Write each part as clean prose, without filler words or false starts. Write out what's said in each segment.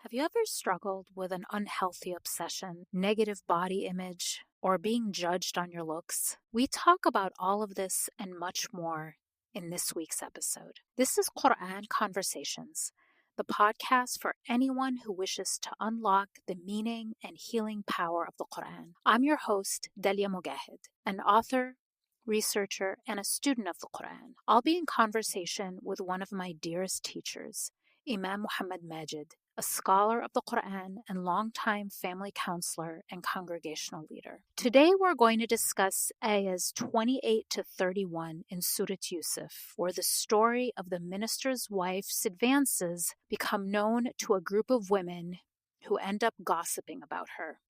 Have you ever struggled with an unhealthy obsession, negative body image, or being judged on your looks? We talk about all of this and much more in this week's episode. This is Quran Conversations, the podcast for anyone who wishes to unlock the meaning and healing power of the Quran. I'm your host, Dalia Mogahed, an author, researcher, and a student of the Quran. I'll be in conversation with one of my dearest teachers, Imam Muhammad Majid, a scholar of the Quran and longtime family counselor and congregational leader. Today we're going to discuss ayahs 28 to 31 in Surah Yusuf, where the story of the minister's wife's advances become known to a group of women who end up gossiping about her.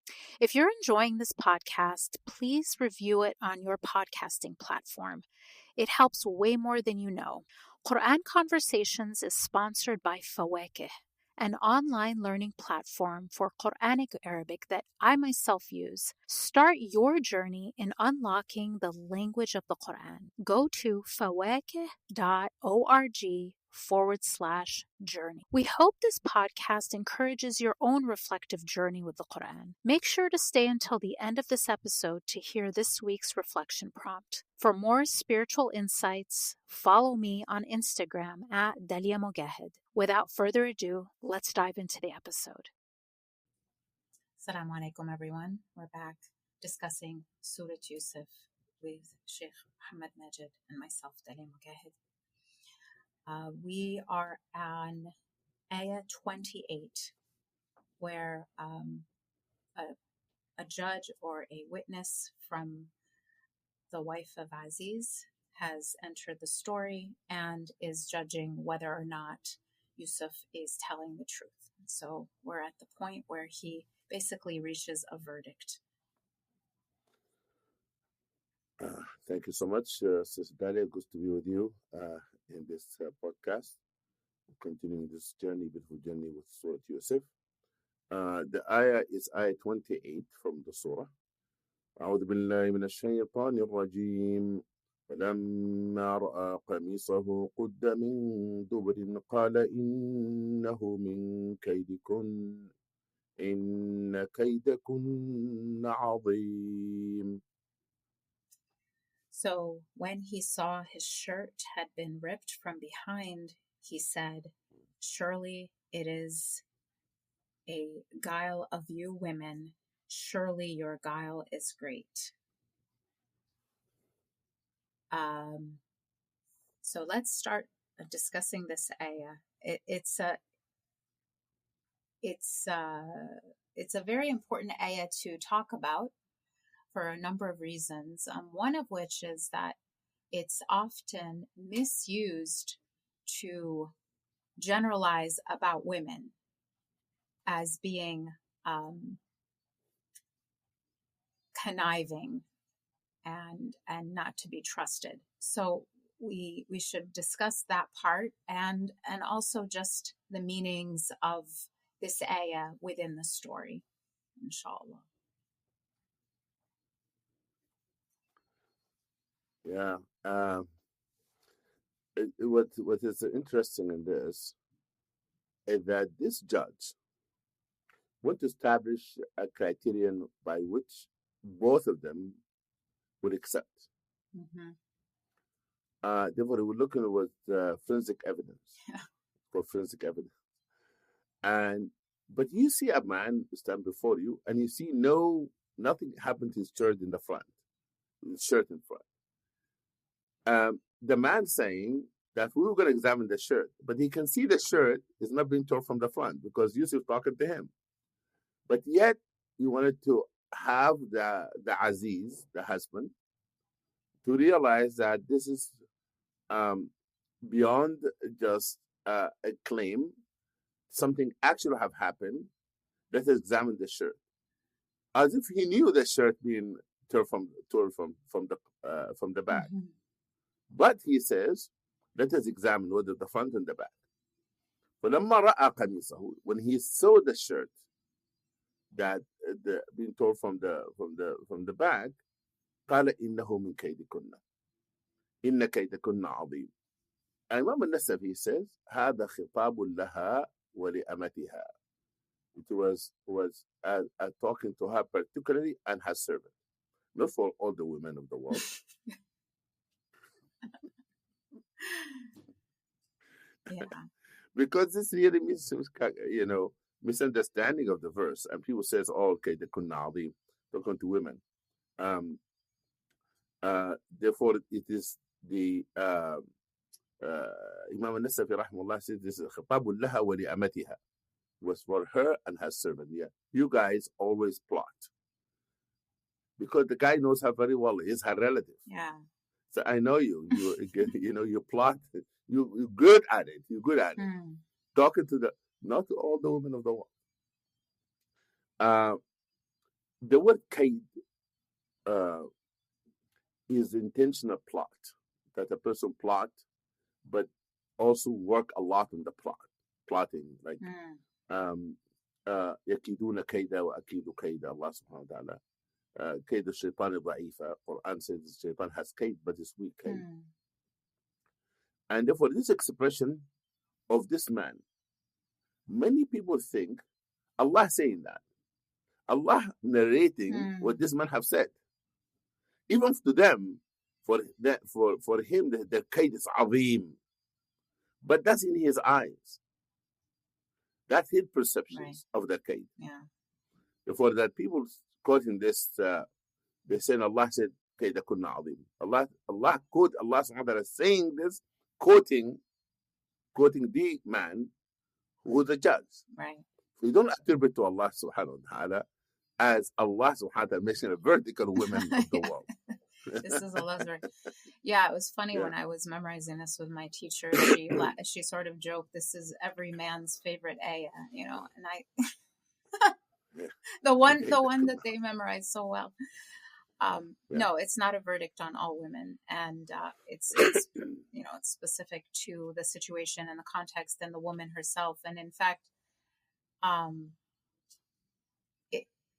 If you're enjoying this podcast, please review it on your podcasting platform. It helps way more than you know. Quran Conversations is sponsored by Fawakih, an online learning platform for Quranic Arabic that I myself use. Start your journey in unlocking the language of the Quran. Go to fawakih.org/journey. We hope this podcast encourages your own reflective journey with the Quran. Make sure to stay until the end of this episode to hear this week's reflection prompt. For more spiritual insights, follow me on Instagram at Dalia Mogahed. Without further ado, let's dive into the episode. Assalamu alaikum, everyone. We're back discussing Surah Yusuf with Sheikh Muhammad Majid and myself, Dalia Mogahed. We are on ayah 28, where a judge or a witness from the wife of Aziz has entered the story and is judging whether or not Yusuf is telling the truth. So we're at the point where he basically reaches a verdict. Thank you so much, Sister Dalia. Good to be with you in this podcast. Continuing this beautiful journey with Surah Yusuf. The ayah is ayah 28 from the surah. أعوذ بالله من الشيطان الرجيم فلما رأى قميصه قد من دبر قال إنه من كيدكن إن كيدكن عظيم. So when he saw his shirt had been ripped from behind, he said, "Surely it is a guile of you women. Surely your guile is great." So let's start discussing this ayah. It's a very important ayah to talk about for a number of reasons. One of which is that it's often misused to generalize about women as being conniving and not to be trusted. So we should discuss that part and also just the meanings of this ayah within the story, inshallah. Yeah. What is interesting in this is that this judge want to establish a criterion by which both of them would accept. Mm-hmm. Therefore, we're looking with forensic evidence. Yeah. For forensic evidence. But you see a man stand before you, and you see nothing happened to his shirt in the front, his shirt in front. The man saying that we were going to examine the shirt, but he can see the shirt is not being torn from the front because Yusuf talking to him. But yet, you wanted to have the Aziz, the husband, to realize that this is beyond just a claim. Something actually have happened. Let's examine the shirt, as if he knew the shirt being torn from the back. Mm-hmm. But he says, let us examine whether the front and the back. فلما رأى قميصه, when he saw the shirt that being torn from the back, قال إنه من كيدكن إن كيدكن عظيم. Imam al-Nasafi says هذا خطاب لها ولأمتها. It was talking to her particularly and her servant, not for all the women of the world. Yeah. Because this really means, misunderstanding of the verse. And people says, oh, okay, the kunnabi, talking to women. Therefore, it is the Imam al-Nasafi rahimahullah says this is خطاب لها ولأمتها, was for her and her servant. Yeah, you guys always plot because the guy knows her very well. He's her relative. Yeah. So I know you. You plot. You're good at it. You're good at it. Talking to not to all the women of the world. The word kaid is intentional plot, that a person plot, but also work a lot on the plotting, like يكيدون كيدا وأكيد كيدا. Allah subhanahu wa ta'ala. كيد الشيطان ضعيفة. Quran says the shaitan has kaid, but it's weak kaid. And therefore, this expression of this man, many people think Allah saying that. Allah narrating what this man have said. Even to them, for him, the kaid is azim. But that's in his eyes. That's his perceptions of the kaid. Yeah. Therefore, that people quoting this, they saying Allah said, kaid kunna azim. Allah quote Allah subhanahu wa ta'ala saying this, quoting the man who was the judge. Right. We don't attribute to Allah subhanahu wa ta'ala as Allah subhanahu wa ta'ala mentioned a vertical women of the world. This is Allah's word. Yeah, it was funny when I was memorizing this with my teacher. She sort of joked, "This is every man's favorite ayah," and I, the one that they memorized so well. No, it's not a verdict on all women, and it's it's specific to the situation and the context and the woman herself. And in fact,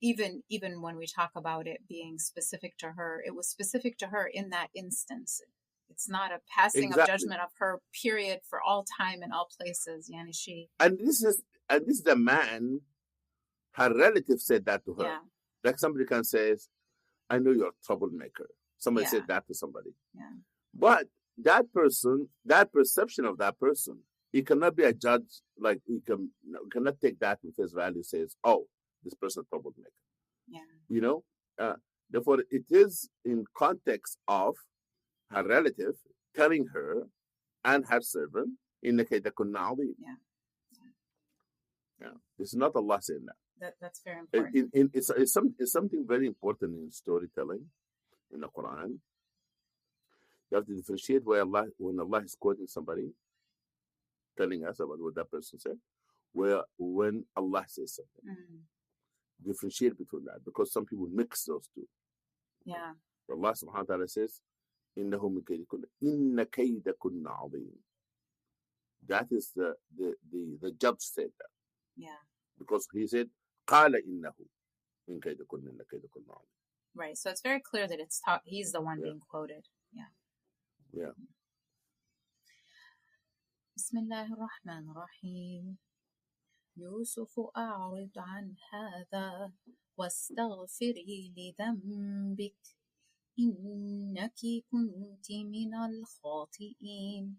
even when we talk about it being specific to her, it was specific to her in that instance. It's not a passing of judgment of her, period, for all time and all places. And this is the man, her relative said that to her. Yeah. Like somebody can say, I know you're a troublemaker. Somebody said that to somebody. Yeah. But that person, that perception of that person, it cannot be a judge. Like you cannot take that with face value. Says, oh, this person is a troublemaker. Yeah. Therefore, it is in context of her relative telling her and her servant in the case that could now be. Yeah. This is not Allah saying that. That's very important. It's something very important in storytelling in the Quran. You have to differentiate when Allah is quoting somebody, telling us about what that person said, when Allah says something. Differentiate between that, because some people mix those two. Yeah. Allah subhanahu wa ta'ala says, إِنَّهُ مِنْ كَيْدِكُنَّ إِنَّ كَيْدَكُنَّ عَظِيمٌ. That is the judge said that. Yeah. Because he said, قَالَ إِنَّهُ مِنْ كَيْدِكُنَّ إِنَّ كَيْدَكُنَّ عَظِيمٌ. Right. So it's very clear that he's the one being quoted. Yeah. Yeah. Bismillah ar-Rahman ar-Rahim. يوسف أعرض عن هذا واستغفري لذنبك إنك كنت من الخاطئين.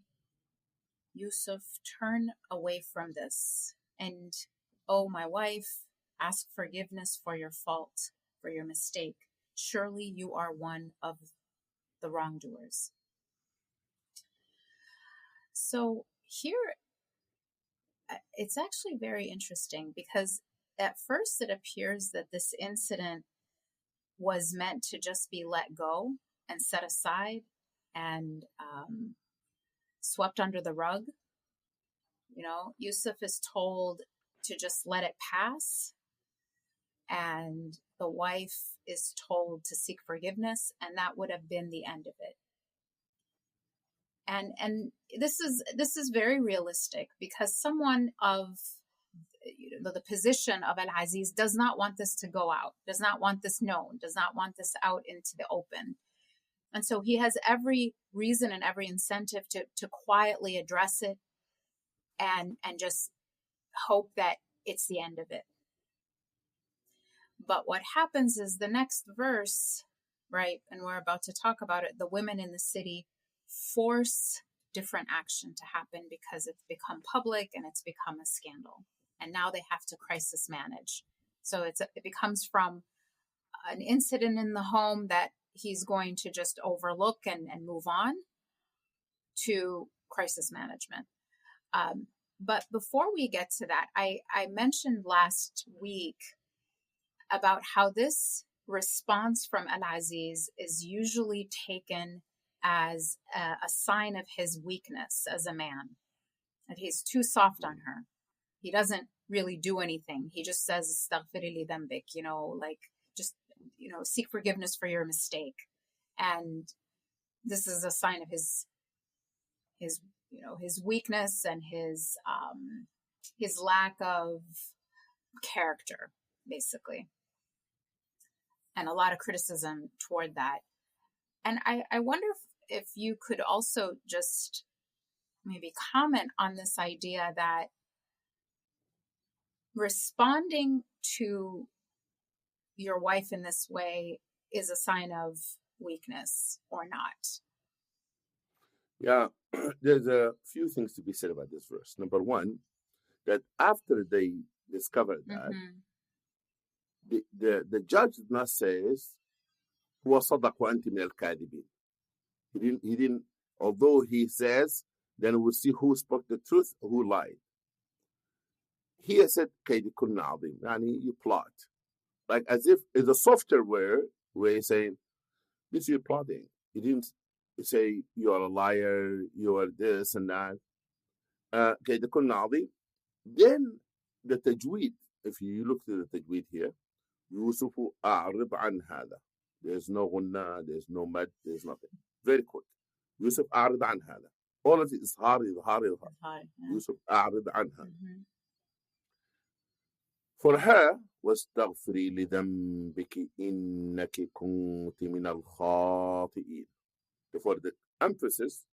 Yusuf, turn away from this, and, oh, my wife, ask forgiveness for your fault, for your mistake. Surely you are one of the wrongdoers. So here, it's actually very interesting, because at first it appears that this incident was meant to just be let go and set aside and swept under the rug. Yusuf is told to just let it pass, and the wife is told to seek forgiveness, and that would have been the end of it. And this is very realistic, because someone of the position of Al-Aziz does not want this to go out, does not want this known, does not want this out into the open. And so he has every reason and every incentive to quietly address it and just hope that it's the end of it. But what happens is the next verse, right, and we're about to talk about it, the women in the city force different action to happen because it's become public and it's become a scandal. And now they have to crisis manage. So it becomes from an incident in the home that he's going to just overlook and move on to crisis management. But before we get to that, I mentioned last week about how this response from Al-Aziz is usually taken as a sign of his weakness as a man, that he's too soft on her. He doesn't really do anything. He just says, "Astaghfiri li dhanbik," like just, seek forgiveness for your mistake. And this is a sign of his weakness and his lack of character, basically, and a lot of criticism toward that. And I wonder if you could also just maybe comment on this idea that responding to your wife in this way is a sign of weakness or not. Yeah, there's a few things to be said about this verse. Number one, that after they discovered that, the judge did not say, "Huwa sadaq wa anti min al-kadibin." He didn't, although he says, then we'll see who spoke the truth, who lied. He said, "Kaydikun azim," yani you plot. Like as if it's a softer word where he's saying, this you're plotting. He didn't say you are a liar, you are this and that. كيدكن عظيم. Then the tajweed, if you look at the tajweed here, يوسف أعرض عن هذا. There's no غنى, there's no mad, there's nothing. Very quick. يوسف أعرض عن هذا. All of it is إظهار. يوسف أعرض عنها. For her, واستغفري لذنبك إنك كنت من الخاطئين. For the emphasis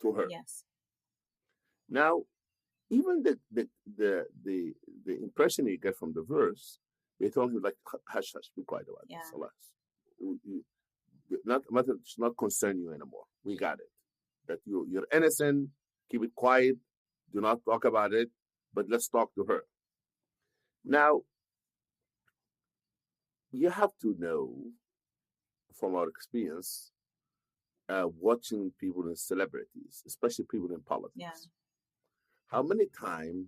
to her. Yes. Now, even the impression you get from the verse, they told him like, hush, be quiet about this. It should not concern you anymore. We got it. That you're innocent. Keep it quiet. Do not talk about it. But let's talk to her. Now, you have to know from our experience, watching people and celebrities, especially people in politics, how many times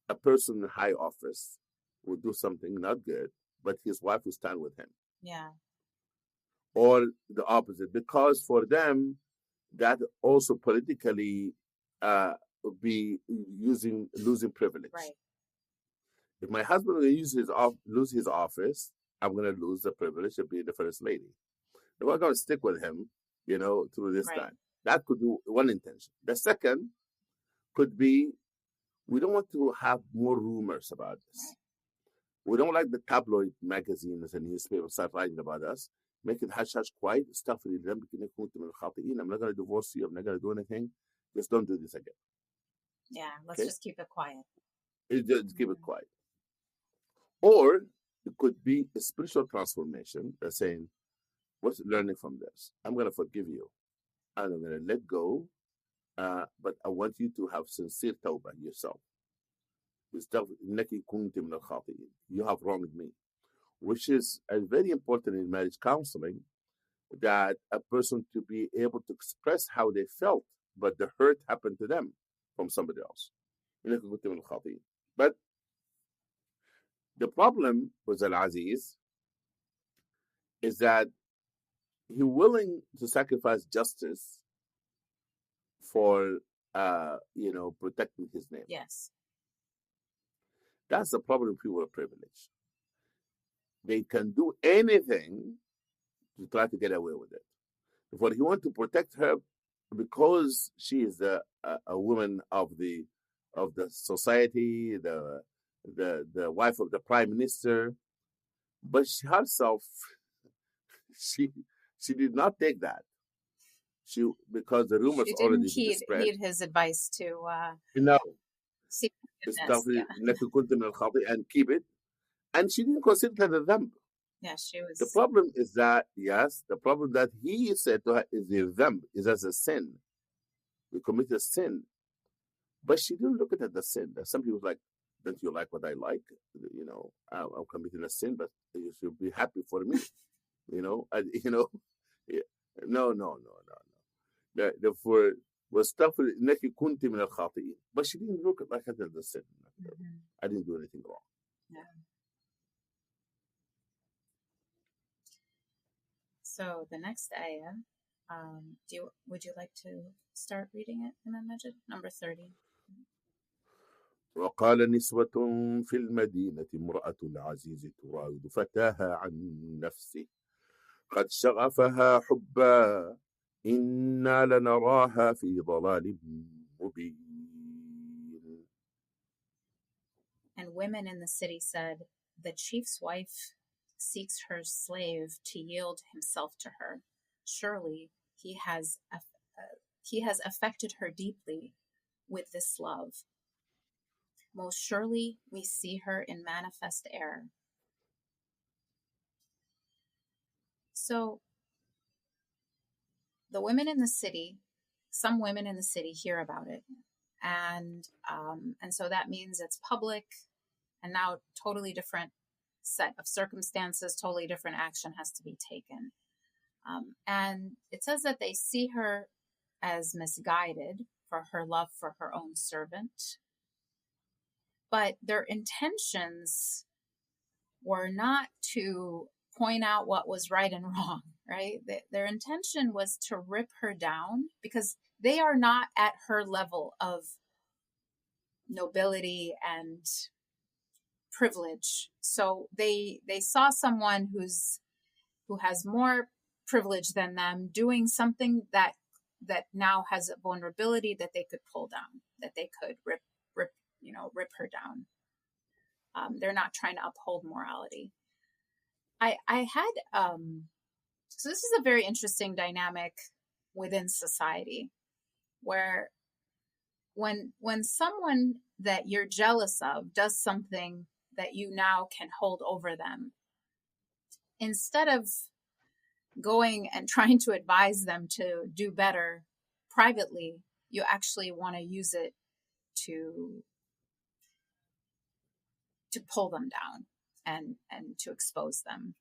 a person in high office would do something not good, but his wife would stand with him. Yeah. Or the opposite, because for them, that also politically would be losing privilege. Right. If my husband will lose his office, I'm going to lose the privilege of being the first lady. If we're going to stick with him, through this time. That could be one intention. The second could be, we don't want to have more rumors about this. We don't like the tabloid magazines and newspapers start writing about us. Make it hush quiet. I'm not going to divorce you. I'm not going to do anything. Just don't do this again. Yeah, let's just keep it quiet. Just keep it quiet. Or it could be a spiritual transformation that's saying, what's learning from this? I'm going to forgive you. And I'm going to let go. But I want you to have sincere tawbah yourself. You have wronged me. Which is very important in marriage counseling, that a person to be able to express how they felt, but the hurt happened to them from somebody else. But the problem with Al-Aziz is that he's willing to sacrifice justice for, protecting his name. Yes. That's the problem with people of privilege. They can do anything to try to get away with it. But he wants to protect her because she is a woman of the society, the wife of the prime minister. But she herself, she did not take that. Because the rumors already spread. Heed his advice to no. seek forgiveness. And keep it. And she didn't consider that a dhanb. Yeah, she was. The problem is that, the problem that he said to her is the dhanb, is as a sin. We commit a sin. But she didn't look at it as a sin. Some people like, don't you like what I like? I'm committing a sin, but you should be happy for me. Yeah. No. Therefore, واستغفر إنك كنت من الخاطئين. But she didn't look like it as a sin. Mm-hmm. I didn't do anything wrong. Yeah. So the next ayah, would you like to start reading it, Imam Majid? Number 30. وقال نسوة في المدينة امرأة العزيز تراود فتاها عن نفسه قد شغفها حبا إنا لنراها في ضلال مبين. And women in the city said, the chief's wife seeks her slave to yield himself to her. Surely he has affected her deeply with this love. Most surely we see her in manifest error. So the women in the city, some women in the city hear about it. And so that means it's public, and now totally different set of circumstances, totally different action has to be taken. And it says that they see her as misguided for her love for her own servant. But their intentions were not to point out what was right and wrong, right? Their intention was to rip her down because they are not at her level of nobility and privilege. So they saw someone who has more privilege than them doing something that now has a vulnerability that they could pull down, that they could rip her down. They're not trying to uphold morality. I had so this is a very interesting dynamic within society where when someone that you're jealous of does something that you now can hold over them, instead of going and trying to advise them to do better privately, you actually want to use it to pull them down and to expose them.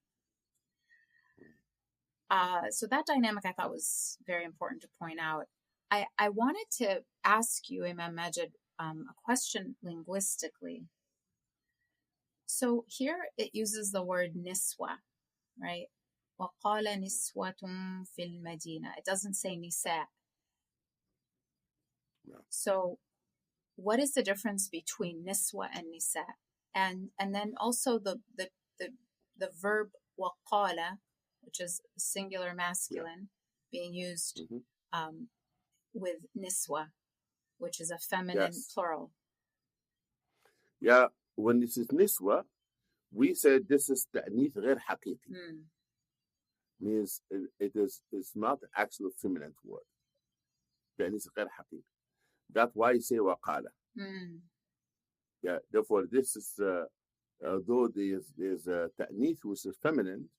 So that dynamic I thought was very important to point out. I wanted to ask you, Imam Majid, a question linguistically. So here it uses the word niswa, right? وَقَالَ نِسْوَةٌ فِي الْمَدِينَةِ. It doesn't say nisa. No. So what is the difference between niswa and nisa? And then also the verb waqala, which is singular masculine, being used with niswa, which is a feminine plural. Yeah, when this is niswa, we said this is ta'nith غير حقيقي. Means it's not an actual feminine word. ta'nith غير حقيقي. That's why you say waqala. Yeah, therefore this is though there's a ta'nith which is feminine,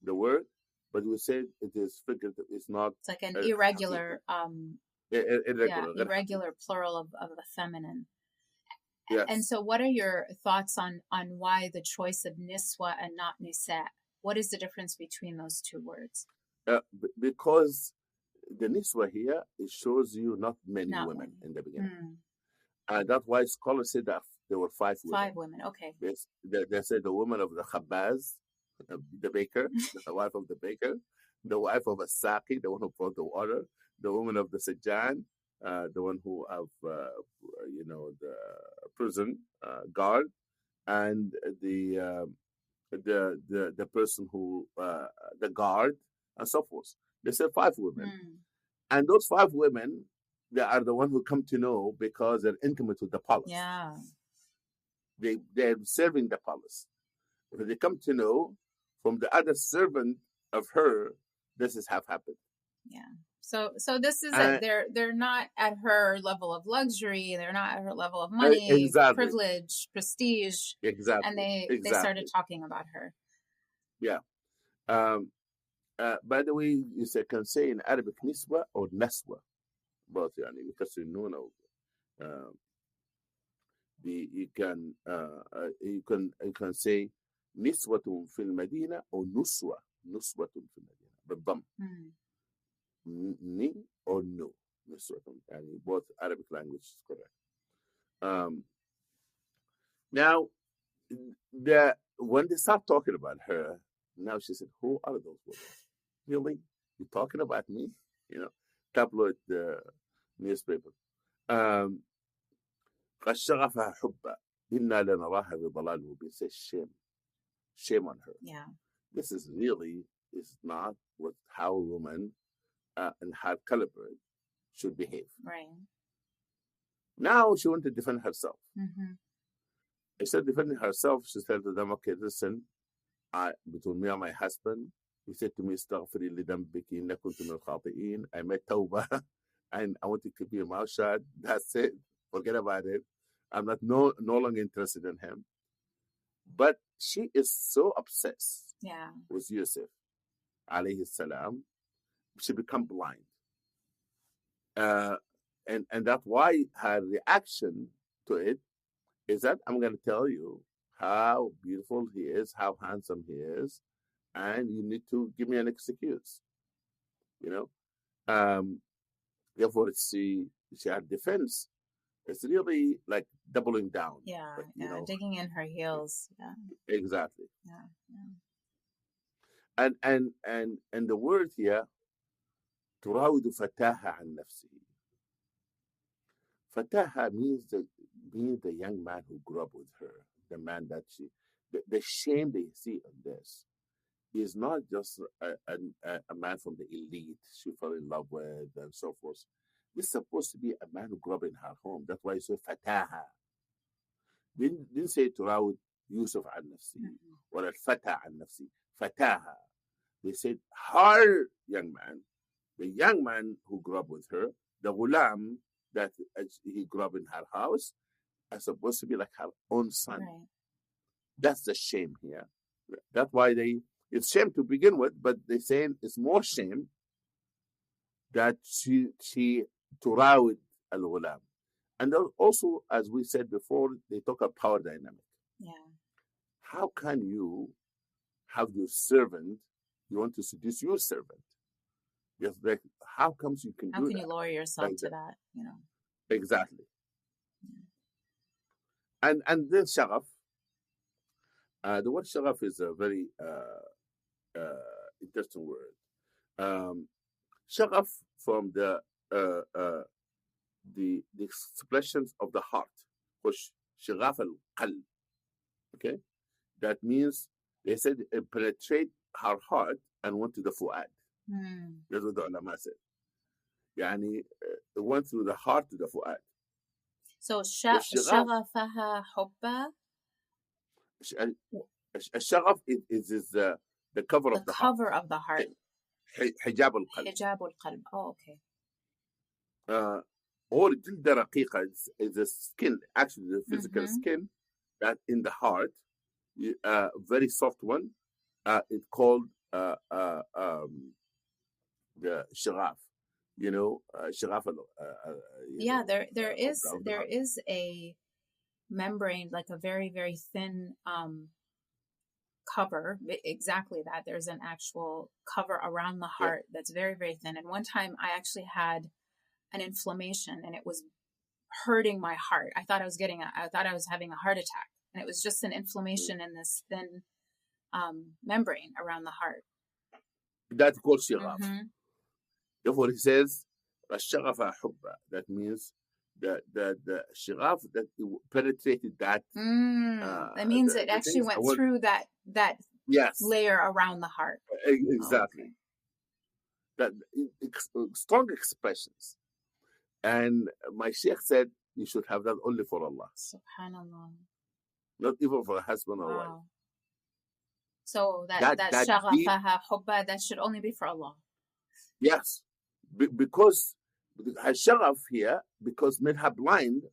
the word, but we said it is figurative. It's not. It's like an irregular irregular plural of the feminine. Yes. And so what are your thoughts on why the choice of niswa and not nisa? What is the difference between those two words? Because the niswa here, it shows you not many women in the beginning. And that's why scholars said that there were 5 women. 5 women, okay. They said the woman of the khabbaz, the baker, the wife of the baker, the wife of a saqi, the one who brought the water, the woman of the sajjan, the one who have, the prison guard, and the person who, the guard, and so forth. They said 5 women. And those 5 women, they are the one who come to know because they're intimate with the palace. Yeah. They're serving the palace. When they come to know from the other servant of her, this has happened. Yeah. So this is it. And They're not at her level of luxury. They're not at her level of money, exactly, privilege, prestige, and exactly, they started exactly. talking about her. Yeah. Um, by the way, can say in Arabic niswa or naswa, both يعني بكسر النون أو uh, you can say نسوة في المدينة أو نسوة في المدينة بالضم. Hmm. Ni or no, نسوة يعني both Arabic language is correct. Now when they start talking about her, now she said, "Who are those women? Really? You talking about me?" You know, tabloid newspaper. Um, قد شغفها حبا إنا لنراها بضلال مبين. Says shame on her. Yeah. This is not how a woman and her caliber should behave. Right. Now she wanted to defend herself. Mm-hmm. Instead of defending herself, she said to them, "Okay, listen, between me and my husband, he said to me, استغفري لذنبك إنك كنت من الخاطئين. I made tawbah and I want to keep your mouth shut. That's it. Forget about it. I'm not no longer interested in him." But she is so obsessed with Yusuf, alayhi salam, she become blind. And that's why her reaction to it is that I'm going to tell you how beautiful he is, how handsome he is, and you need to give me an excuse. You know, therefore she had defense. It's really like doubling down. Yeah, but, digging in her heels. Yeah, exactly. Yeah. And the word here, تراود فتاها عن نفسه. Fataha means the young man who grew up with her, the man that the shame they see in this is not just a man from the elite she fell in love with and so forth. This is supposed to be a man who grew up in her home. That's why he said Fataha. Didn't say تراود يوسف عن نفسه or الفتى عن نفسه. Fataha. They said her young man, the young man who grew up with her, the ghulam that he grew up in her house, are supposed to be like her own son. Right. That's the shame here. That's why it's shame to begin with, but they're saying it's more shame that she turawid al-ghulam. And also, as we said before, they talk about power dynamic. Yeah. How can you have your servant, you want to seduce your servant? Yes, like, how comes you can How do can that? you lower yourself like to that? Exactly. And then shagaf. The word shagaf is a very interesting word. Shagaf from the expressions of the heart, which shagaf al-qalb. Okay, that means they said it penetrate her heart and went to the fuad. That's what the ulama said. يعني it went through the heart to the fuad. So شغفها حبها. الشغف is the cover of the heart. The cover of the heart. حجاب القلب. حجاب القلب. Oh, okay. Or جلدة رقيقة is the skin, actually the physical skin that in the heart, very soft one. It's called the shagaf. Shagaf. Yeah, there is a membrane, like a very, very thin cover. Exactly that. There's an actual cover around the heart that's very, very thin. And one time I actually had an inflammation and it was hurting my heart. I thought I was having a heart attack, and it was just an inflammation in this thin membrane around the heart. That's called shagaf. Therefore, he says, الشغف حبة. That means the shagaf that penetrated that. That means it actually went through that layer around the heart. Exactly. Oh, okay. That strong expressions. And my sheikh said you should have that only for Allah. Subhanallah. Not even for a husband or wife. So that shaghafaha hubba, that should only be for Allah. Yes. because shagaf here, because men are blind,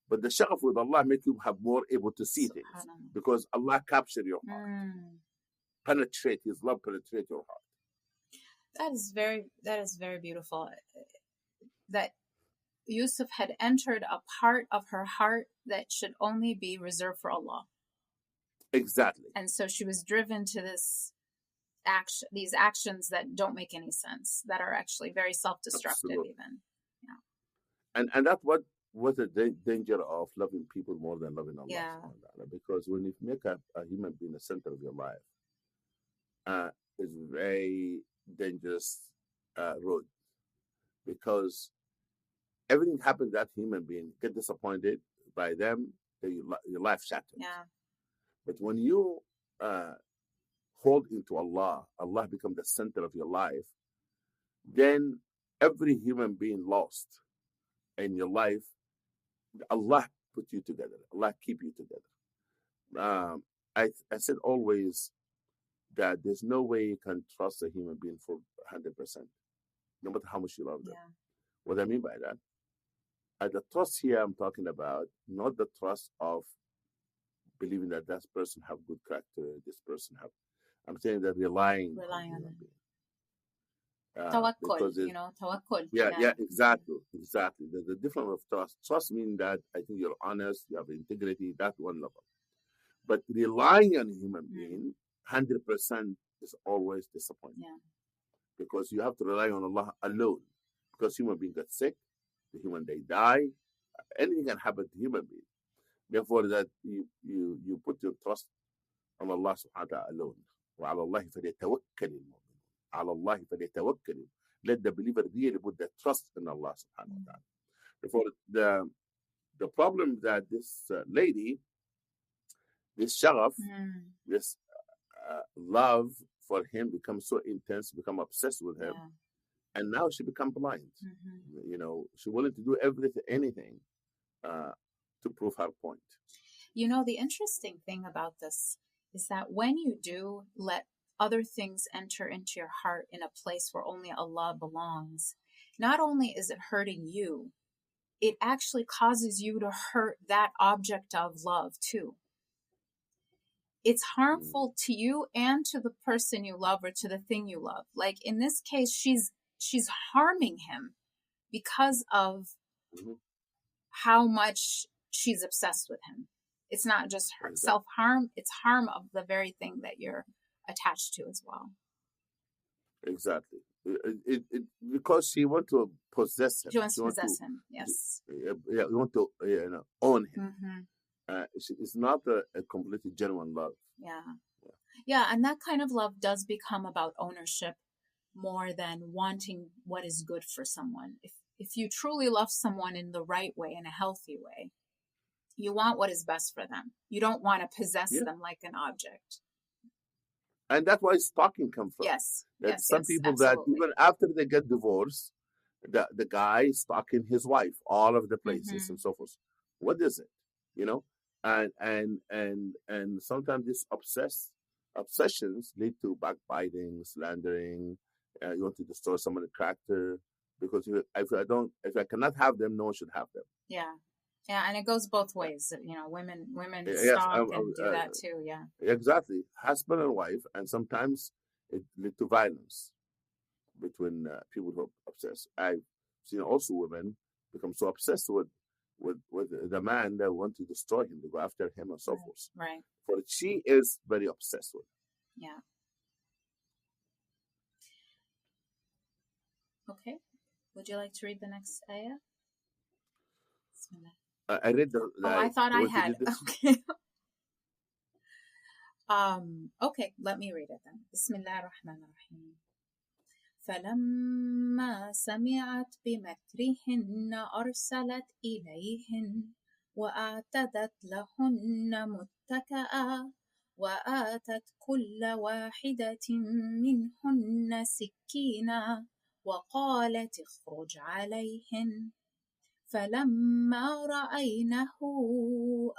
but the shagaf with Allah make you have more able to see things, because Allah capture your heart, penetrate His love, penetrate your heart. That is very beautiful. That Yusuf had entered a part of her heart that should only be reserved for Allah. Exactly. And so she was driven to these actions that don't make any sense, that are actually very self-destructive. Absolutely. Even. Yeah. And that's what was the danger of loving people more than loving Allah. Yeah. Because when you make a human being the center of your life, it's a very dangerous road, because everything happens to that human being, get disappointed by them, your life shatters. Yeah. But when you hold into Allah, Allah becomes the center of your life, then every human being lost in your life, Allah put you together. Allah keep you together. I said always that there's no way you can trust a human being for 100%, no matter how much you love them. Yeah. What I mean by that, the trust here I'm talking about, not the trust of believing that that person have good character, this person have. I'm saying that relying on human being. Tawakkul, tawakkul. Yeah, exactly. The difference of trust. Trust means that I think you're honest, you have integrity, that one level. But relying on a human being, 100% is always disappointing. Yeah. Because you have to rely on Allah alone. Because human being get sick, the human they die, anything can happen to human being. Therefore, that you put your trust on Allah subhanahu wa ta'ala alone. وعلى الله فليتوكل المؤمنون. على الله فليتوكل. Let the believer really put their trust in Allah subhanahu wa ta'ala. Therefore, the problem that this lady, this shagaf, this love for him becomes so intense, become obsessed with him, and now she become blind. She willing to do anything to prove her point. The interesting thing about this is that when you do let other things enter into your heart in a place where only Allah belongs, not only is it hurting you, it actually causes you to hurt that object of love too. It's harmful to you and to the person you love, or to the thing you love. Like in this case, she's harming him because of how much she's obsessed with him. It's not just self-harm, it's harm of the very thing that you're attached to as well. Exactly. Because she wants to possess him. She wants to possess him, yes. You want to own him. It's not a completely genuine love. Yeah, and that kind of love does become about ownership more than wanting what is good for someone. If you truly love someone in the right way, in a healthy way, you want what is best for them. You don't want to possess them like an object. And that's why stalking comes from. Yes. Some people absolutely. That even after they get divorced, the guy is stalking his wife all of the places and so forth. What is it? And sometimes these obsessions lead to backbiting, slandering. You want to destroy someone's character, because if I cannot have them, no one should have them. Yeah, and it goes both ways. Women stalk and do that too. Yeah, exactly. Husband and wife, and sometimes it leads to violence between people who are obsessed. I've seen also women become so obsessed with the man that want to destroy him, to go after him, and so forth. Right. For she is very obsessed with him. Yeah. Okay. Would you like to read the next ayah? I read the. I thought I had. Okay. Okay, let me read it then. Bismillah ar-Rahman ar-Rahim. فلما سمعت بمكرهن أرسلت إليهن وأعتدت لهن متكئا وآتت كل واحدة منهن سكينا وقالت اخرج عليهن فلما رأينه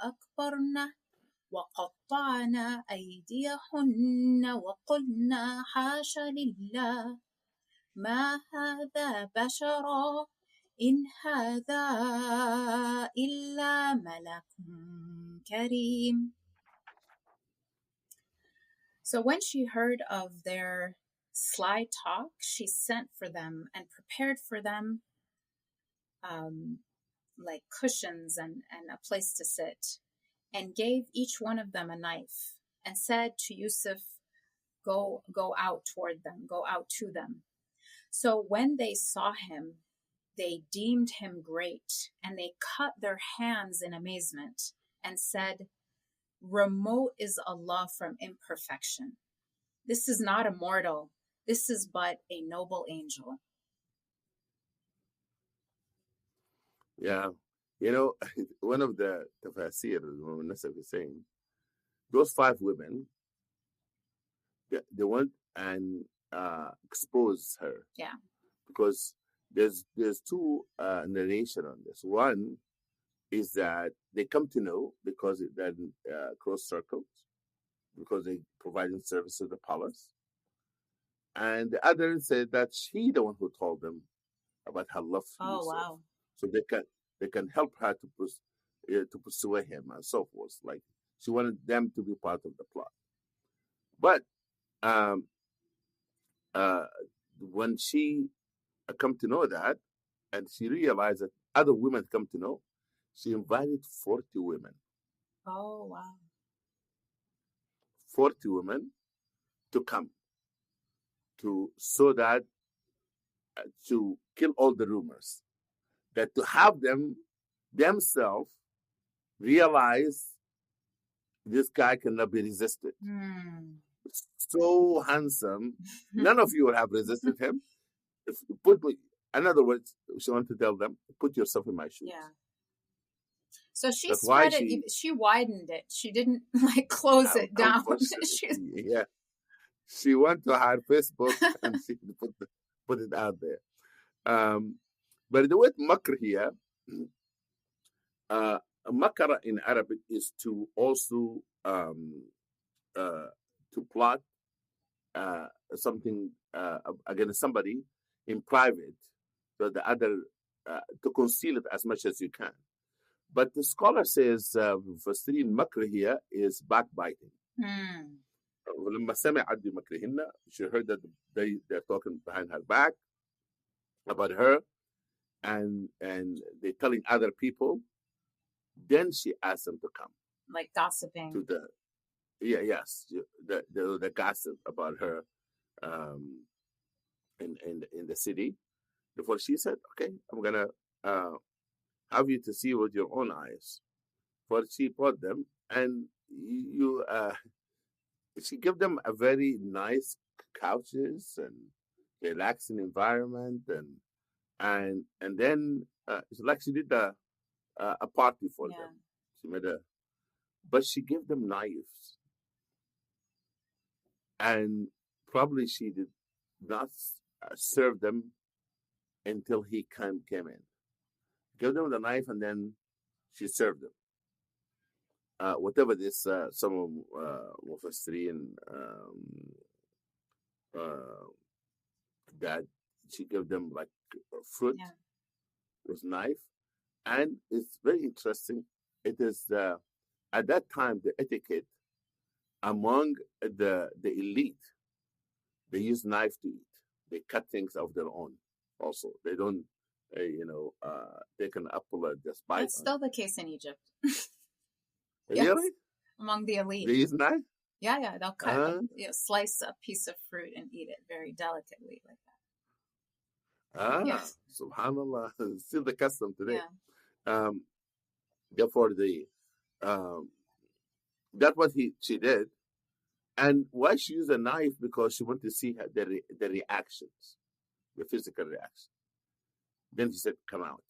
أكبرنه وقطعنا أيديهن وقلنا حاش لله ما هذا بشرا إن هذا إلا ملك كريم. So when she heard of their sly talk, she sent for them and prepared for them like cushions and a place to sit, and gave each one of them a knife, and said to Yusuf, go out toward them, go out to them. So when they saw him, they deemed him great, and they cut their hands in amazement and said, remote is Allah from imperfection. This is not a mortal. This is but a noble angel. Yeah. You know, one of the tafsir, Nasser is saying, those 5 women, they went and expose her. Yeah. Because there's 2 narration on this. One is that they come to know because they're close circles, because they providing service to the palace. And the other said that she the one who told them about her love for Yusuf. Wow. So they can help her to pursue him and so forth. Like she wanted them to be part of the plot. But when she come to know that, and she realized that other women come to know, she invited 40 women. Oh, wow. 40 women to come so that to kill all the rumors, that to have them themselves realize this guy cannot be resisted. So handsome. None of you would have resisted him. In other words, she wanted to tell them, put yourself in my shoes. Yeah. So she spread it. She widened it. She didn't like close it down. Yeah. She went to her Facebook and she put it out there. But the word makr here, makara in Arabic is to also to plot something against somebody in private, so the other to conceal it as much as you can. But the scholar says Fasrin makr here is backbiting. ولما سمعت بمكرهن, she heard that they're talking behind her back about her, and they're telling other people. Then she asked them to come, like gossiping to the gossip about her in the city. Before she said, okay, I'm gonna have you to see with your own eyes. For she brought them, and she gave them a very nice couches and relaxing environment, and then she did a party for them. She made but she gave them knives, and probably she did not serve them until he came in. Give them the knife, and then she served them. Whatever this, some Mufassirin that she gave them like fruit with knife, and it's very interesting. It is at that time the etiquette among the elite. They use knife to eat. They cut things of their own. Also, they don't, take an apple and just bite. That's still the case in Egypt. Yes. Really? Among the elite. They use knife? Yeah. They'll cut, slice a piece of fruit and eat it very delicately like that. Yes. Subhanallah. It's still the custom today. Yeah. Therefore, that's what she did. And why she used a knife? Because she wanted to see the reactions, the physical reaction. Then she said, come out.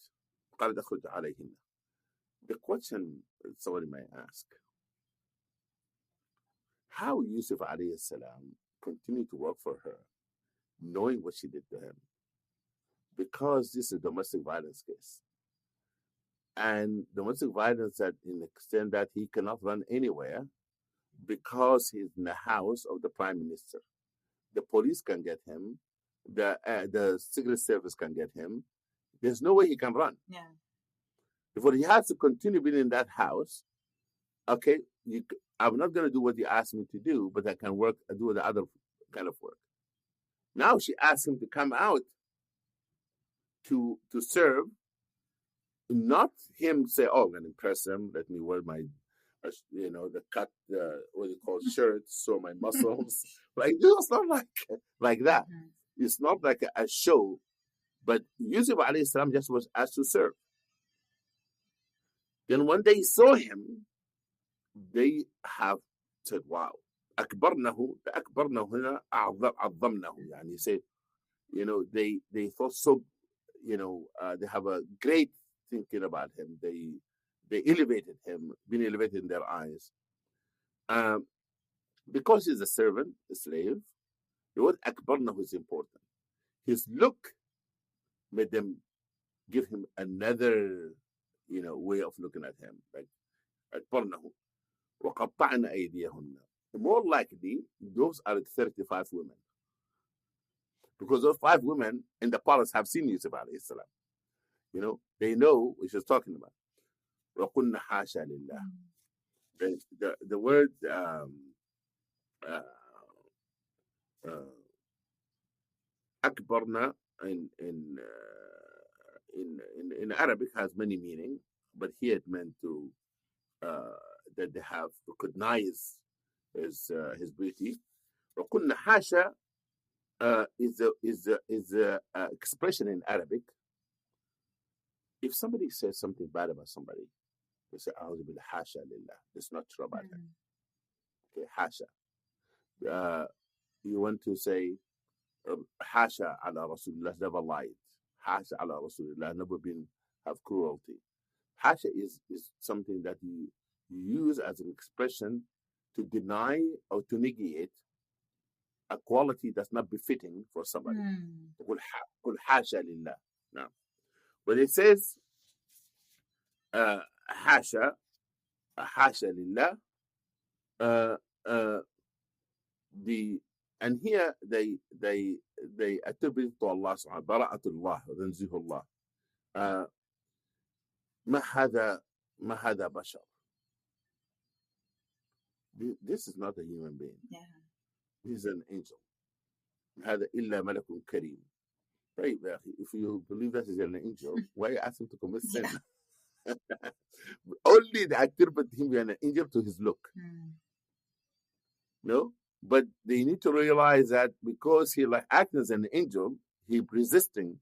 The question somebody may ask, how Yusuf alayhi salam continued to work for her, knowing what she did to him? Because this is a domestic violence case. And domestic violence that in the extent that he cannot run anywhere because he's in the house of the prime minister. The police can get him, the Secret Service can get him. There's no way he can run. Yeah. Therefore, he has to continue being in that house. Okay, I'm not going to do what you asked me to do, but I can do the other kind of work. Now she asked him to come out to serve, not him say, "Oh, I'm going to impress him. Let me wear my, the cut, what you call shirts, show my muscles." Like, it's not like that. Mm-hmm. It's not like a show. But Yusuf alayhi salam just was asked to serve. Then when they saw him, they have said, "Wow, أكبرنه هنا عظمنه." And he said, they thought so, they have a great thinking about him. They elevated him, been elevated in their eyes. Because he's a servant, a slave, the word أكبرنه is important. His look made them give him another, way of looking at him. Like أكبرنه وقطعنا أيديهن. More likely, those are 35 women. Because those 5 women in the palace have seen Yusuf alayhi salam. They know what she's talking about. وَقُلْنَا حَاشَا لِلَّهِ. The word أكبرنا in Arabic has many meanings, but here it meant to that they have recognized his beauty. وَقُلْنَا حَاشَا is a expression in Arabic. If somebody says something bad about somebody, they say, "A'udhu billah, hasha lillah." It's not true about him. Okay, hasha. You want to say, hasha ala Rasulullah, never lied. Hasha ala Rasulullah, never have cruelty. Hasha is something that you use as an expression to deny or to negate a quality that's not befitting for somebody. قل حاشا لله. Now, when it says حاشا لله, and here they attribute to Allah subhanahu براءة الله وتنزيه الله. ما هذا بشر. This is not a human being. Yeah. He's an angel. هذا إلا ملك كريم. Right, if you believe that he's an angel, why you ask him to commit sin? Only they attribute him as an angel to his look. No, but they need to realize that because he acting as an angel, he's resisting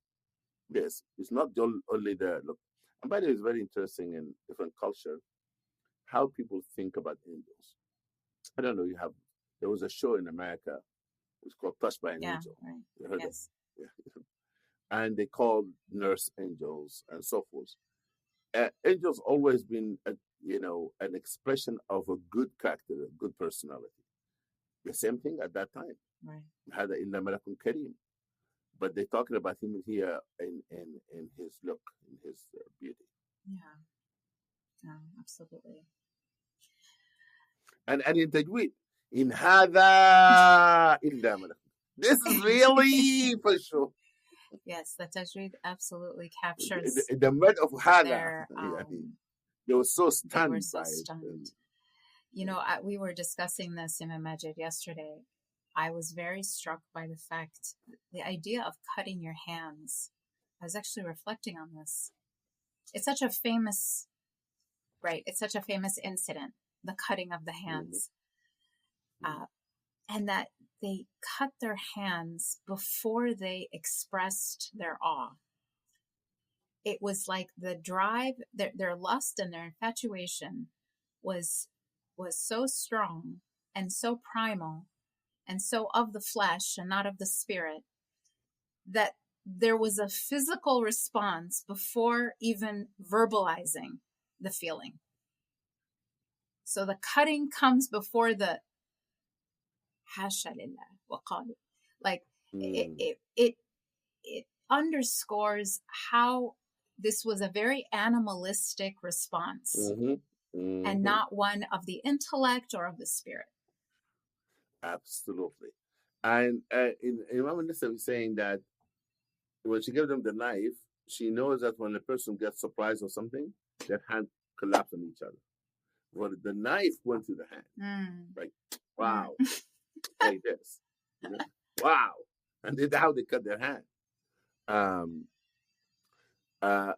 this. It's not only the look. And by the way, it's very interesting in different culture how people think about angels. I don't know. There was a show in America. It's called Touched by an Angel. Right. You heard Yes. Yeah. And they called nurse angels and so forth. Angels always been, an expression of a good character, a good personality. The same thing at that time. Right. هذا إلا ملك كريم. But they're talking about him here in his look, in his beauty. Yeah, absolutely. And in tajweed, in هذا إلا ملك. This is really for sure. Yes, the tajweed absolutely captures the mud of hada. They were so stunned. They were so stunned. We were discussing this in Mogahed yesterday. I was very struck by the fact, the idea of cutting your hands. I was actually reflecting on this. It's such a famous incident, the cutting of the hands. And that they cut their hands before they expressed their awe. It was like the drive, their lust and their infatuation was so strong and so primal and so of the flesh and not of the spirit, that there was a physical response before even verbalizing the feeling. So the cutting comes before the hasha lillah wa qalu. Like it underscores how this was a very animalistic response and not one of the intellect or of the spirit. Absolutely. And Imam Nisa was saying that when she gave them the knife, she knows that when a person gets surprised or something, their hand collapse on each other. Well, the knife went through the hand. Like, wow, like this. You know? Wow. And that's how they cut their hand. Um, uh,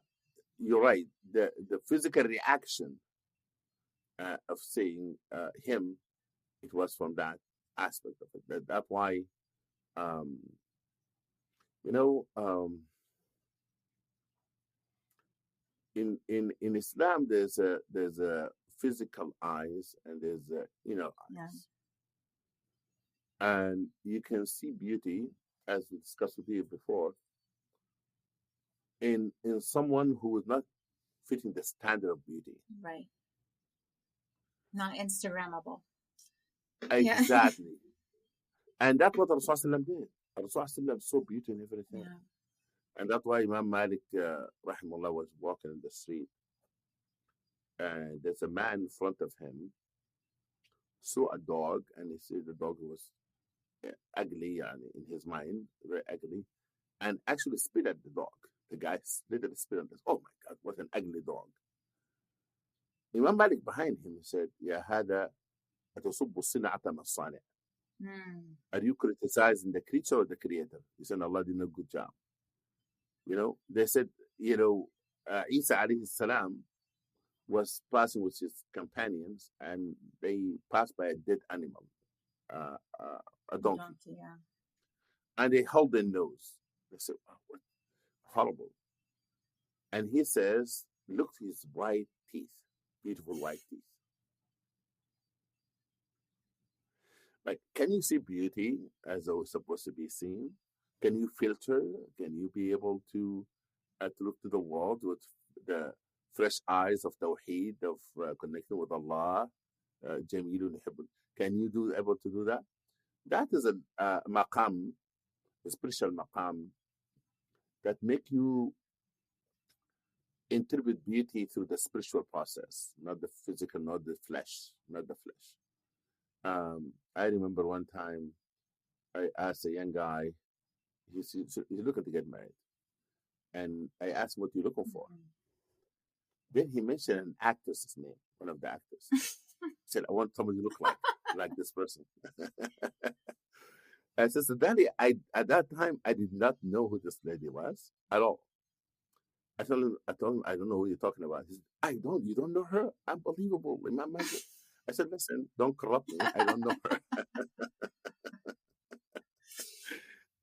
you're right. The physical reaction of seeing him, it was from that aspect of it. That's why, um, you know, in Islam, there's a physical eyes and there's a inner eyes, and you can see beauty, as we discussed with you before, in someone who is not fitting the standard of beauty. Right. Not Instagrammable. Exactly. And that's what Rasulullah did. Rasulullah saw beauty in everything. Yeah. And that's why Imam Malik, rahimahullah, was walking in the street. And there's a man in front of him, saw a dog, and he said the dog was ugly in his mind, very ugly, and actually spit at the dog. The guy literally spit at this. Oh my God, what an ugly dog. Imam Malik behind him said, Ya hada atasubbu sina'ata masani'. Are you criticizing the creature or the creator? He said, Allah did a good job. They said, Isa alayhi salam was passing with his companions and they passed by a dead animal, a donkey. Yeah. And they held their nose. They said, oh, what horrible. And he says, look at his white teeth, beautiful white teeth. Like, can you see beauty as though it's supposed to be seen? Can you filter? Can you be able to look to the world with the fresh eyes of Tawheed, of connecting with Allah? Jamilun Hibbun. Can you able to do that? That is a maqam, a spiritual maqam, that make you interpret beauty through the spiritual process, not the physical, not the flesh. I remember one time I asked a young guy, he's looking to get married. And I asked him, what are you looking for? Then he mentioned an actress's name, one of the actors. He said, I want somebody to look like this person. I said, so Dalia, at that time, I did not know who this lady was at all. I told him, I don't know who you're talking about. He said, you don't know her? Unbelievable. I said, listen, don't corrupt me. I don't know her.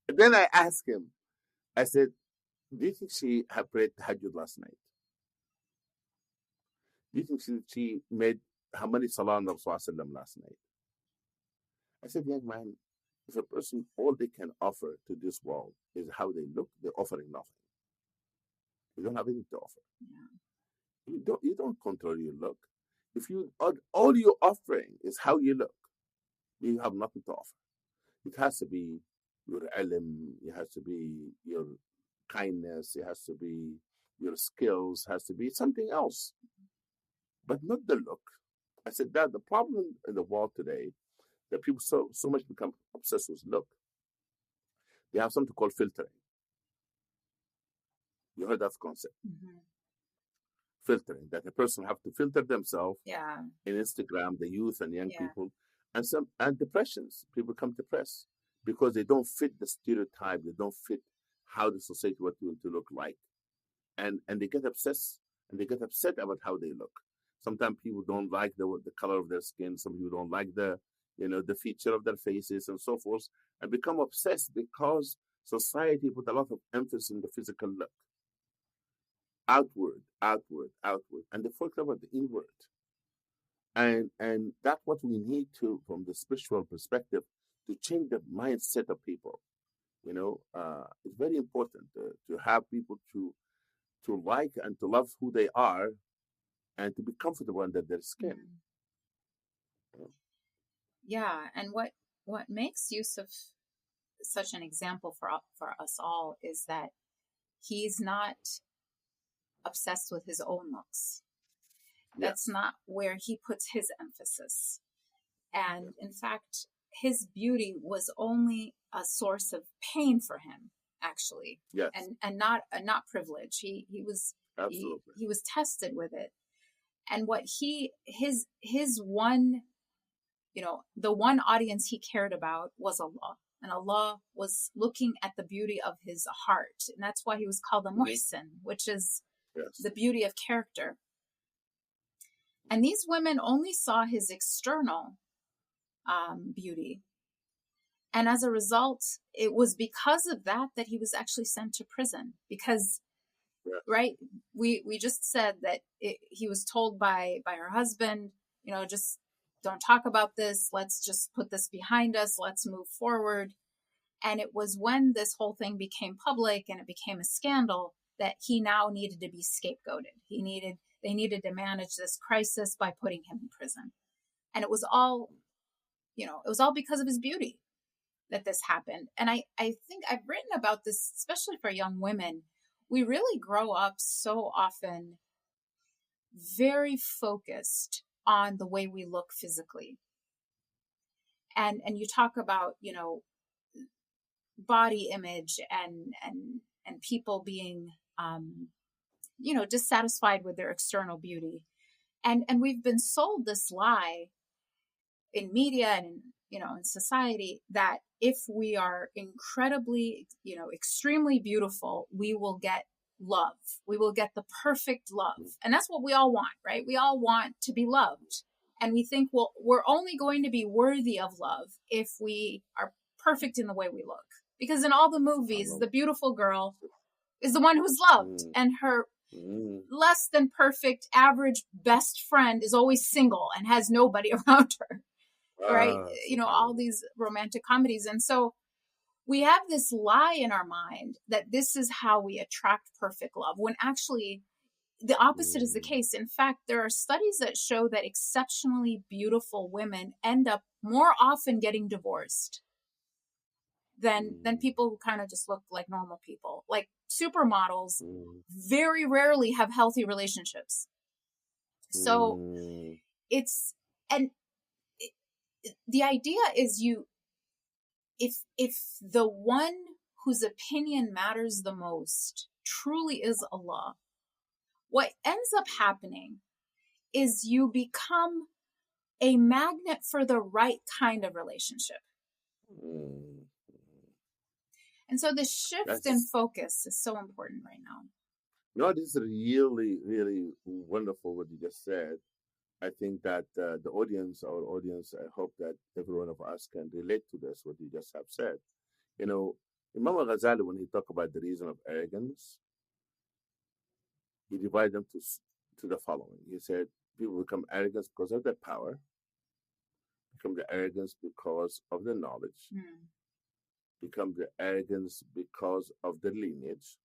And then I asked him, I said, do you think she had prayed tahajjud last night? Do you think she made how many salah on Rasulullah last night? I said, young man, if a person, all they can offer to this world is how they look, they're offering nothing. You don't have anything to offer. Yeah. You don't control your look. If all you're offering is how you look, you have nothing to offer. It has to be your ilm, it has to be your kindness, it has to be your skills, has to be something else, but not the look. I said that the problem in the world today, that people so much become obsessed with look. They have something called filtering. You heard that concept? Mm-hmm. Filtering, that a person have to filter themselves in Instagram, the youth and young people, and depressions. People become depressed because they don't fit the stereotype. They don't fit how the society wants them to look like, and they get obsessed and they get upset about how they look. Sometimes people don't like the color of their skin. Some people don't like the feature of their faces and so forth, and become obsessed because society put a lot of emphasis on the physical look. Outward, and they forget about the inward. And that's what we need to, from the spiritual perspective, to change the mindset of people. It's very important to have people to like and to love who they are, and to be comfortable under their skin. Yeah, and what makes Yusuf such an example for us all is that he's not obsessed with his own looks. That's not where he puts his emphasis. And in fact, his beauty was only a source of pain for him, actually, Yes. and not privilege. He was Absolutely. he was tested with it, and what his one, the one audience he cared about was Allah. And Allah was looking at the beauty of his heart. And that's why he was called a muhsin, which is the beauty of character. And these women only saw his external beauty. And as a result, it was because of that he was actually sent to prison. Because, right, we just said that he was told by her husband, just don't talk about this. Let's just put this behind us. Let's move forward. And it was when this whole thing became public and it became a scandal that he now needed to be scapegoated. They needed to manage this crisis by putting him in prison. And it was all because of his beauty that this happened. And I think I've written about this, especially for young women. We really grow up so often very focused on the way we look physically. And you talk about, body image and people being, dissatisfied with their external beauty. And we've been sold this lie in media and, in society that if we are incredibly, extremely beautiful, we will get love. We will get the perfect love. And that's what we all want, right? We all want to be loved. And we think, well, we're only going to be worthy of love if we are perfect in the way we look. Because in all the movies, the beautiful girl is the one who's loved, and her less than perfect, average best friend is always single and has nobody around her, right? All these romantic comedies. And so we have this lie in our mind that this is how we attract perfect love, when actually the opposite is the case. In fact, there are studies that show that exceptionally beautiful women end up more often getting divorced than people who kind of just look like normal people. Like supermodels very rarely have healthy relationships. So the idea is if the one whose opinion matters the most truly is Allah, what ends up happening is you become a magnet for the right kind of relationship. And so the shift in focus is so important right now. No, this is really, really wonderful what you just said. I think that our audience, I hope that every one of us can relate to this, what you just have said. Imam Ghazali, when he talked about the reason of arrogance, he divided them to the following. He said, people become arrogant because of their power, become the arrogance because of their knowledge, become the arrogance because of the lineage.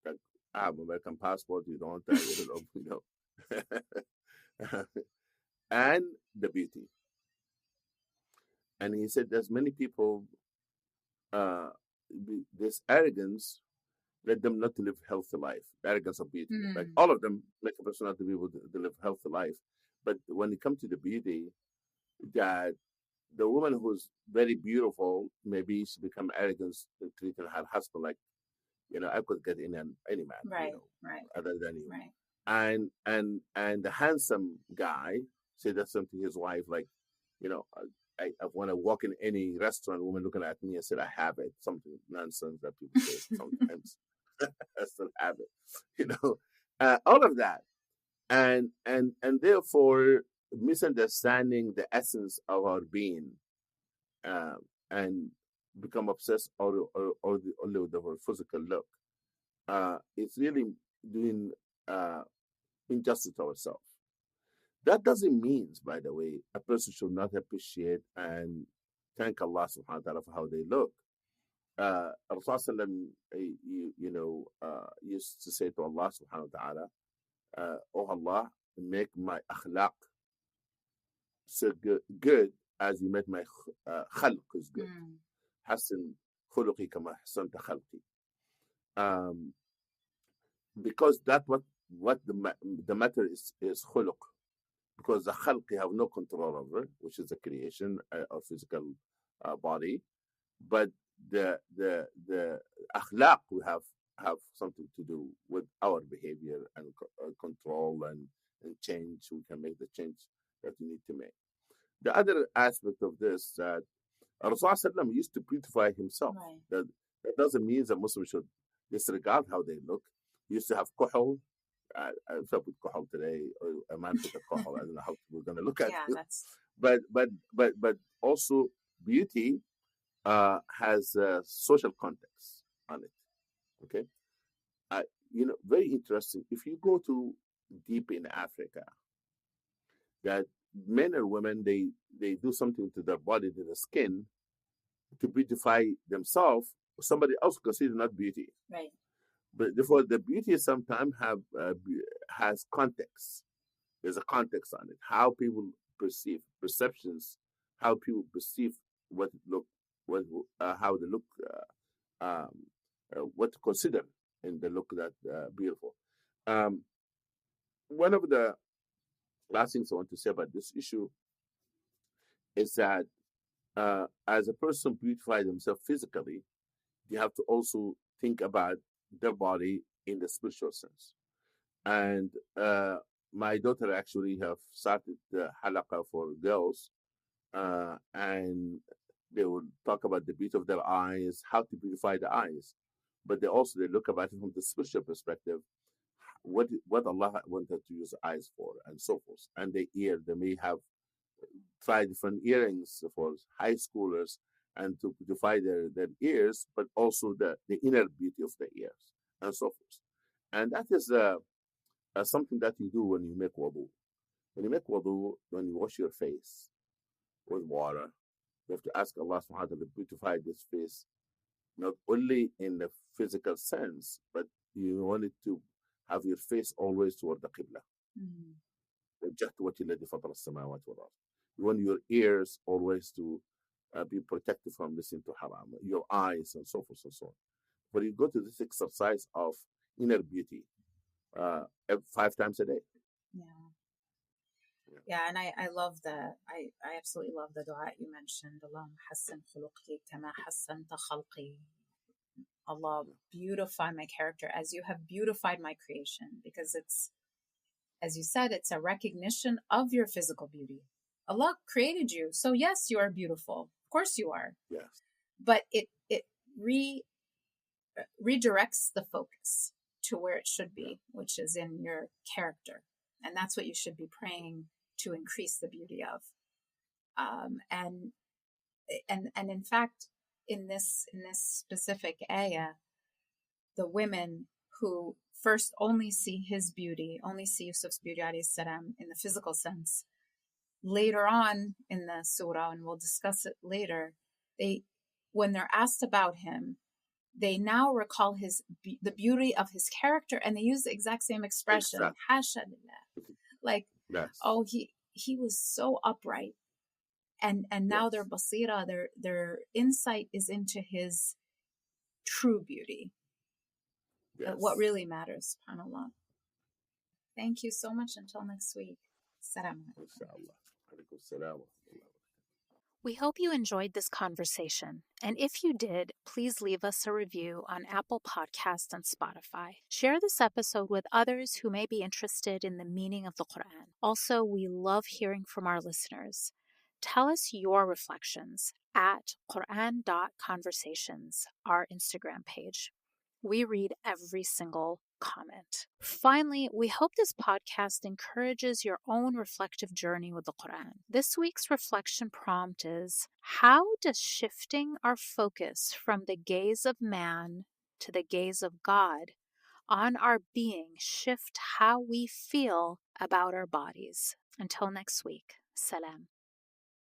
Like, I have an American passport, you don't, and the beauty. And he said there's many people, this arrogance led them not to live healthy life, the arrogance of beauty. Like all of them make a person not to be able to live healthy life. But when it comes to the beauty, that the woman who's very beautiful, maybe she become arrogant in treating her husband like, I could get in any man, right. other than you. Right. And the handsome guy said that something to his wife, like, I want to walk in any restaurant, woman looking at me and said, I have it. Something nonsense that people say sometimes. I still have it, all of that. And therefore misunderstanding the essence of our being, and become obsessed only with our physical look. It's really doing injustice to ourselves. That doesn't mean, by the way, a person should not appreciate and thank Allah subhanahu wa ta'ala for how they look. Rasulullah used to say to Allah subhanahu wa ta'ala, oh Allah, make my akhlaq so good as you made my khalq is good. Hassan khuluqi kama hasanta khalqi. Because that what the matter is khuluq. Because the khalq you have no control over, which is the creation of physical body, but the akhlaq we have something to do with our behavior and control and change. We can make the change that we need to make. The other aspect of this that Rasulullah used to beautify himself. Right. That doesn't mean that Muslims should disregard how they look. He used to have kuhul. I felt with kuhul today, or a man with a kuhul. I don't know how we're going to look at Yeah, it. that's But also beauty has social context on it. Okay, very interesting. If you go to deep in Africa, that men or women they do something to their body, to the skin, to beautify themselves. Somebody else consider not beauty, right. but therefore the beauty sometimes has context. There's a context on it. How people perceive perceptions, how people perceive what look, what how they look, um, what to consider in the look that beautiful. Um, One of the last things I want to say about this issue is that as a person beautify themselves physically, they have to also think about their body in the spiritual sense. And my daughter actually have started the halaqa for girls, and they will talk about the beauty of their eyes, how to beautify the eyes, but they look about it from the spiritual perspective. What Allah wanted to use eyes for, and so forth. And the ear, they may have try different earrings for high schoolers and to beautify their ears, but also the inner beauty of the ears and so forth. And that is something that you do when you make wudu. When you make wudu, when you wash your face with water, you have to ask Allah subhanahu wa ta'ala to beautify this face, not only in the physical sense, but you want it to have your face always toward the Qibla. Mm. وجهت وجهي الذي فطر السماوات والأرض. You want your ears always to be protected from listening to haram, your eyes, and so forth and so on. But you go to this exercise of inner beauty 5 times a day. Yeah, and I love I absolutely love the dua you mentioned. Allahumma hassan khuluqi kama hassanta khalqi. Allah, beautify my character as you have beautified my creation, because it's, as you said, it's a recognition of your physical beauty. Allah created you, so yes, you are beautiful. Of course you are. Yes. But it redirects the focus to where it should be, which is in your character, and that's what you should be praying to increase the beauty of. And in fact, in this specific ayah, the women who first only see his beauty, only see Yusuf's beauty, alayhi salam, in the physical sense, later on in the surah, and we'll discuss it later, when they're asked about him, they now recall the beauty of his character, and they use the exact same expression, Hasha lillah. Like, yes. Oh, he was so upright. And now their basira, their insight is into his true beauty. Yes. What really matters, subhanAllah. Thank you so much. Until next week. Salam alaikum. We hope you enjoyed this conversation. And if you did, please leave us a review on Apple Podcasts and Spotify. Share this episode with others who may be interested in the meaning of the Quran. Also, we love hearing from our listeners. Tell us your reflections at Quran.conversations, our Instagram page. We read every single comment. Finally, we hope this podcast encourages your own reflective journey with the Quran. This week's reflection prompt is: how does shifting our focus from the gaze of man to the gaze of God on our being shift how we feel about our bodies? Until next week, salam.